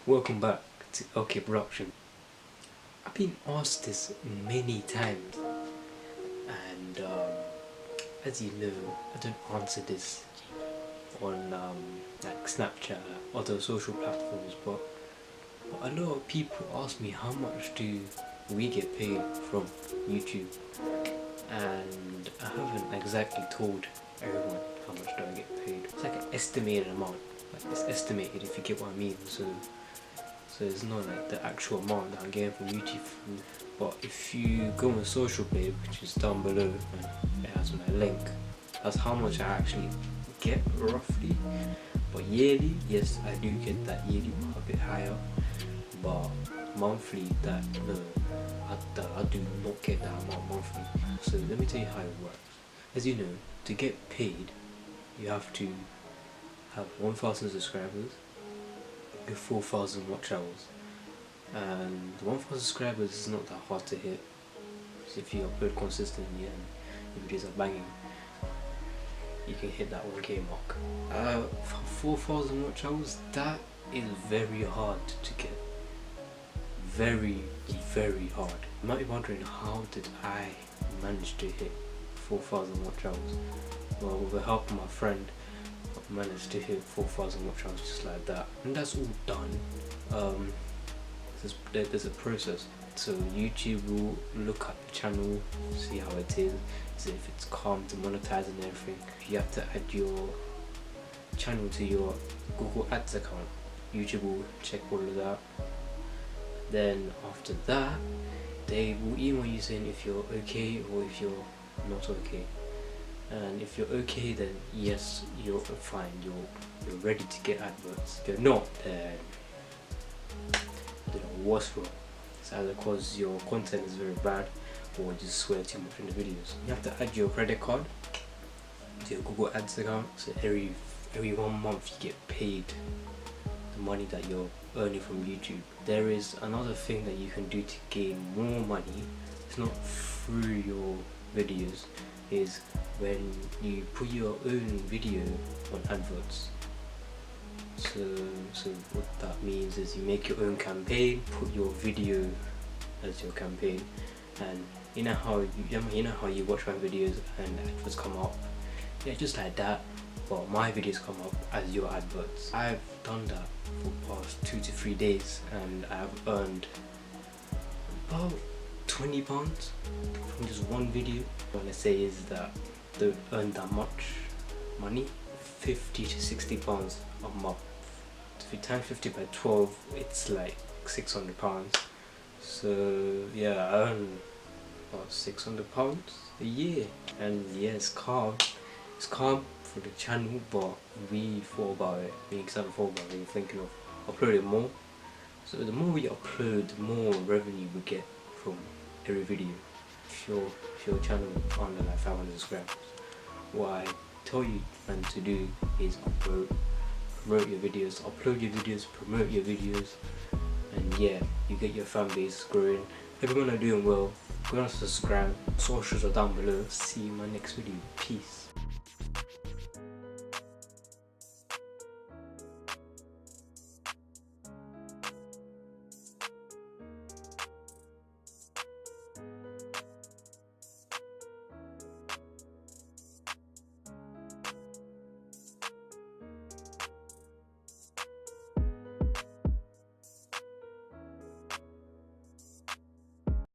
Welcome back to OK Production. I've been asked this many times, and as you know, I don't answer this on like Snapchat, other social platforms, but a lot of people ask me how much do we get paid from YouTube, and I haven't exactly told everyone how much do I get paid. It's like an estimated amount, like it's estimated, if you get what I mean. So it's not like the actual amount that I'm getting from YouTube. But if you go on Social Blade, which is down below, and it has my link, that's how much I actually get roughly. But yearly, yes, I do get that yearly, a bit higher. But monthly, that no, I do not get that amount monthly. So let me tell you how it works. As you know, to get paid, you have to have 1,000 subscribers, 4,000 watch hours, and 1,000 subscribers is not that hard to hit. So if you upload consistently and your videos are banging, you can hit that 1K mark. For 4,000 watch hours, that is very hard to get. Very, very hard. You might be wondering, how did I manage to hit 4,000 watch hours? Well, with the help of my friend, I managed to hit 4,000 watch hours just like that. And that's all done. There's a process. So YouTube will look at the channel, see how it is, see if it's calm to monetize and everything. You have to add your channel to your Google Ads account. YouTube will check all of that. Then after that, they will email you saying if you're okay or if you're not okay. And if you're okay, then yes, you're fine, you're ready to get adverts. If you're not, then I don't know what's wrong. It's either because your content is very bad or you just swear too much in the videos. You have to add your credit card to your Google Ads account, so every 1 month you get paid the money that you're earning from YouTube. There is another thing that you can do to gain more money. It's not through your videos, is when you put your own video on adverts. So what that means is you make your own campaign, put your video as your campaign, and you know how you watch my videos and adverts come up, yeah, just like that, but my videos come up as your adverts. I've done that for the past 2 to 3 days, and I've earned about £20 from just one video. What I say is that I don't earn that much money, £50 to £60 a month. If you times 50 by 12, it's like £600. So yeah, I earn about £600 a year, and yeah, it's calm for the channel, but we thought about it. Me and Sam thought about it, thinking of uploading more. So the more we upload, the more revenue we get from every video. If your channel under like 500 subscribers, what I tell you and to do is promote your videos, upload your videos, promote your videos, and yeah, you get your fan base growing. Everyone are doing well. Go and subscribe. Socials are down below. See you in my next video. Peace.